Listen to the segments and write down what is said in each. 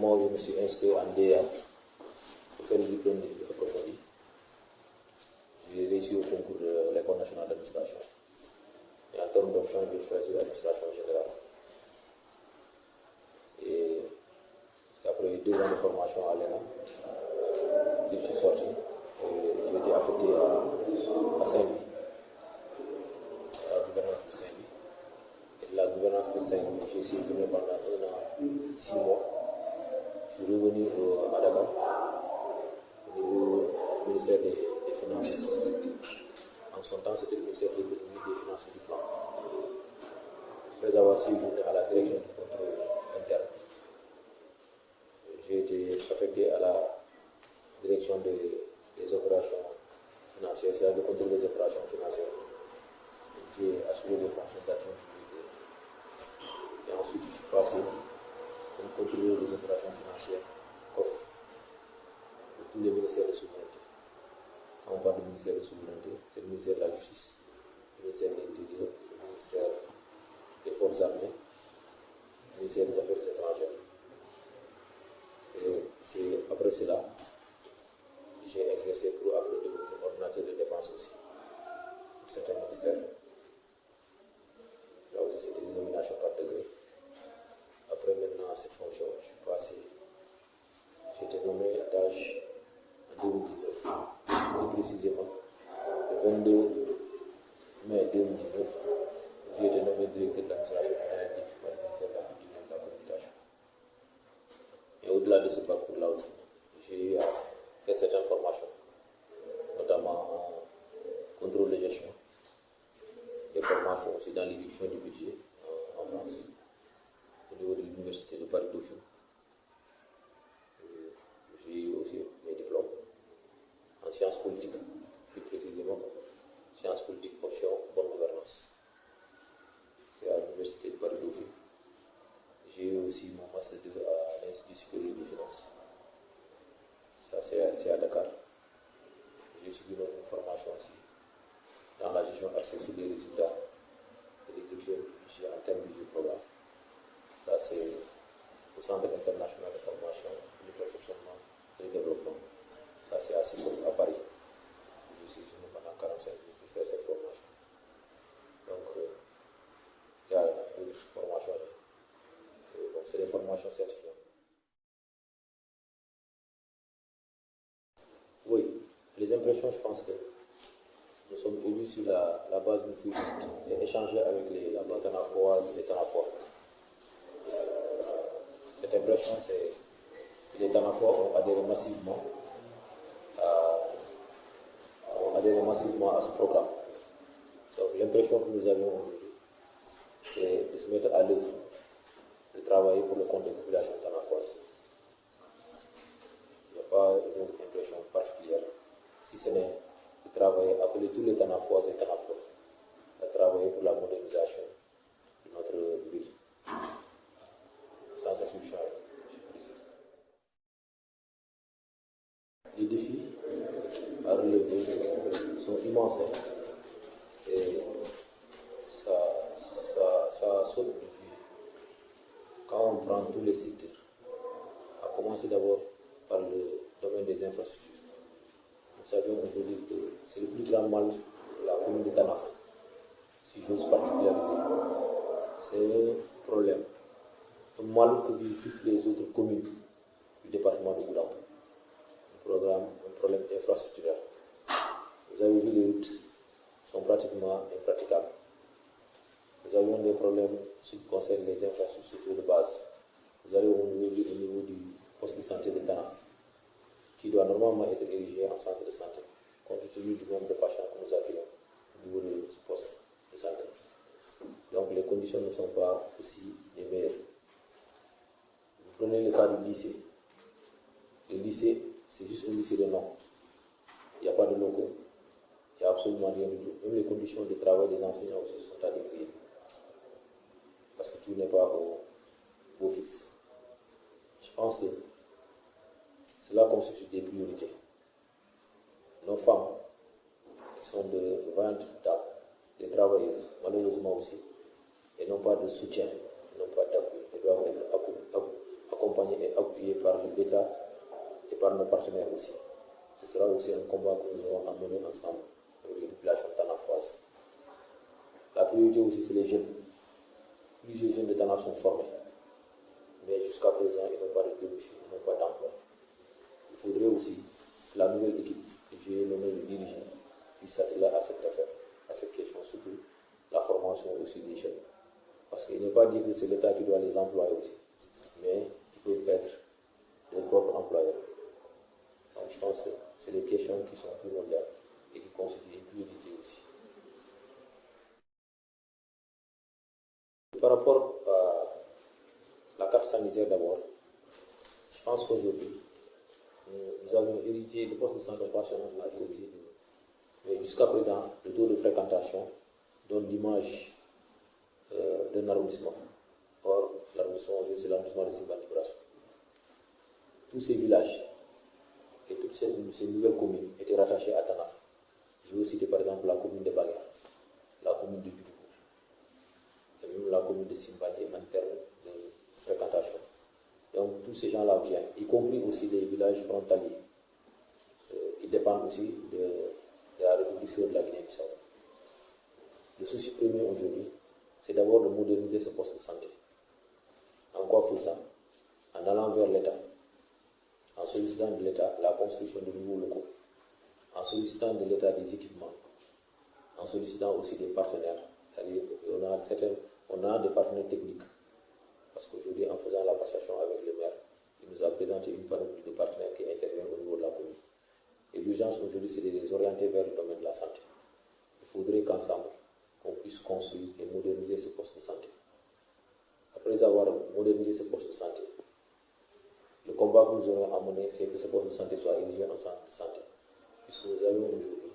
moment où je me suis inscrit en DA pour faire le diplôme d'études approfondies, j'ai réussi au concours de l'École nationale d'administration. Et en termes d'options, j'ai choisi l'administration générale. Et c'est après 2 ans de formation à l'ENA que je suis sorti. Et j'ai été affecté à Saint-Louis, à la gouvernance de Saint-Louis. Et de la gouvernance de Saint-Louis, j'ai séjourné pendant 1 an, 6 mois. Je suis revenu à Dakar, au niveau du ministère des Finances. En son temps, c'était le ministère de l'économie, des Finances et du Plan. Après avoir séjourné à la direction du contrôle interne, j'ai été affecté à la direction des opérations financières, c'est-à-dire le contrôle des opérations financières. J'ai assuré les fonctions d'action sécurité. Et ensuite, je suis passé comme contrôleur des opérations financières, COF, de tous les ministères de souveraineté. Quand on parle du ministère de souveraineté, c'est le ministère de la Justice, le ministère de l'Intérieur, le ministère des Forces armées, le ministère des Affaires étrangères. Et c'est après cela que j'ai exercé pour après devenir ordonnateur de dépenses aussi, pour certains ministères. Là aussi, c'était une nomination par degré. Après maintenant cette fonction, je suis passé, j'ai été nommé d'âge en 2019, plus précisément le 22 mai 2019, j'ai été nommé directeur de l'administration générale du ministère de la Culture et de la Communication. Et au-delà de ce parcours-là aussi, j'ai eu à faire certaines formations, notamment en contrôle de gestion, des formations aussi dans l'exécution du budget en France, au niveau de l'université de Paris-Dauphine. J'ai eu aussi mes diplômes en sciences politiques, plus précisément sciences politiques option bonne gouvernance. C'est à l'université de Paris-Dauphine. J'ai eu aussi mon master 2 à l'Institut supérieur de finances. Ça, c'est à Dakar. J'ai suivi une formation aussi dans la gestion axée sur les résultats et l'exécution du budget en termes du programme. Ça, c'est au Centre international de formation, de perfectionnement et de développement. Ça, c'est à Paris. J'ai séjourné pendant 45 jours pour faire cette formation. Donc, il y a d'autres formations. Donc, c'est des formations certifiantes. Oui, les impressions, je pense que nous sommes élus sur la base d'une feuille et échanger avec les Tanafoises et Tanafois. Cette impression, c'est que les Tanafois ont adhéré massivement à ce programme. Donc l'impression que nous avions aujourd'hui, c'est de se mettre à l'œuvre, de travailler pour le compte des populations tanafoises. Il n'y a pas une autre impression particulière, si ce n'est de travailler, appeler tous les Tanafoises et Tanafois à travailler pour la modernisation de notre ville. Sans exception, je précise. Les défis à relever sont immenses. Et ça saute depuis. Quand on prend tous les secteurs, à commencer d'abord par le domaine des infrastructures. Nous savions aujourd'hui que c'est le plus grand mal de la commune de Tanaf, si j'ose particulariser. C'est un problème, un mal que vivent toutes les autres communes du département de Goudomp. Un problème infrastructurel. Vous avez vu, les routes sont pratiquement impraticables. Nous avons des problèmes qui concernent les infrastructures de base. Vous allez au niveau du poste de santé de Tanaf, qui doit normalement être érigé en centre de santé, compte tenu du nombre de patients que nous accueillons au niveau de ce poste de santé. Donc les conditions ne sont pas aussi les meilleures. Vous prenez le cas du lycée. Le lycée, c'est juste un lycée de nom. Il n'y a pas de locaux. Il n'y a absolument rien du tout. Même les conditions de travail des enseignants aussi sont à décrire. Parce que tout n'est pas au fixe. Je pense que cela constitue des priorités. Nos femmes, qui sont de 20 dames, des travailleuses, malheureusement aussi, et n'ont pas de soutien, n'ont pas d'appui, elles doivent être accompagnées accompagné et appuyé par l'État et par nos partenaires aussi. Ce sera aussi un combat que nous aurons à mener ensemble avec les populations tanafoises. La priorité aussi, c'est les jeunes. Plusieurs jeunes de Tanaf sont formés, mais jusqu'à présent, ils n'ont pas de débouché, ils n'ont pas d'emploi. Il faudrait aussi que la nouvelle équipe que j'ai nommé de diriger puisse s'atteler à cette affaire, à cette question, surtout la formation aussi des jeunes. Parce qu'il n'est pas dit que c'est l'État qui doit les employer aussi, mais ils peuvent être leurs propres employeurs. Donc je pense que c'est des questions qui sont primordiales et qui constituent une priorité aussi. Par rapport à la carte sanitaire d'abord, je pense qu'aujourd'hui, nous avons hérité des postes de santé opérationnels à côté, mais jusqu'à présent, le taux de fréquentation donne l'image d'un arrondissement. Or, l'arrondissement, c'est l'arrondissement de Simbani-Brassou. Tous ces villages et toutes ces nouvelles communes étaient rattachées à Tanaf. Je veux citer par exemple la commune de Bagar, la commune de Djoudou, et même la commune de Simbani en termes de fréquentation. Donc tous ces gens-là viennent, y compris aussi les villages frontaliers. Ils dépendent aussi de la République de la Guinée-Bissau. Le souci premier aujourd'hui, c'est d'abord de moderniser ce poste de santé. En quoi faisant? En allant vers l'État, en sollicitant de l'État la construction de nouveaux locaux, en sollicitant de l'État des équipements, en sollicitant aussi des partenaires. C'est-à-dire, on a des partenaires techniques. Parce qu'aujourd'hui, en faisant la passation avec le maire, il nous a présenté une panoplie de partenaires qui interviennent au niveau de la commune. Et l'urgence aujourd'hui, c'est de les orienter vers le domaine de la santé. Il faudrait qu'ensemble, on puisse construire et moderniser ce poste de santé. Après avoir modernisé ce poste de santé, le combat que nous aurons à mener, c'est que ce poste de santé soit érigé en centre de santé. Puisque nous avons aujourd'hui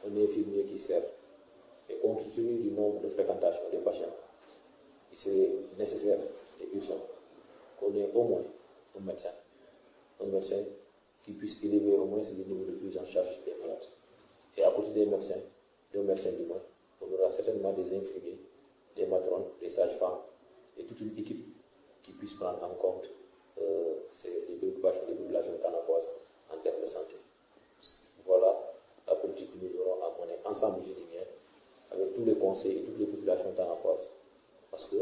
un infirmier qui sert. Et compte tenu du nombre de fréquentation des patients, il serait nécessaire et urgent qu'on ait au moins un médecin qui puisse élever au moins le niveau de prise en charge des malades. Et à côté des médecins, deux médecins du moins, on aura certainement des infirmiers, des matrones, des sages-femmes et toute une équipe qui puisse prendre en compte les préoccupations des populations tanafoises en termes de santé. Voilà la politique que nous aurons à mener ensemble, je dis bien, avec tous les conseils et toutes les populations tanafoises. Parce que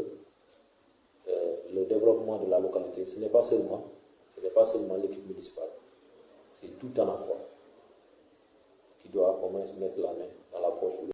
le développement de la localité, ce n'est pas seulement l'équipe municipale, c'est tout Tanafois qui doit au moins mettre la main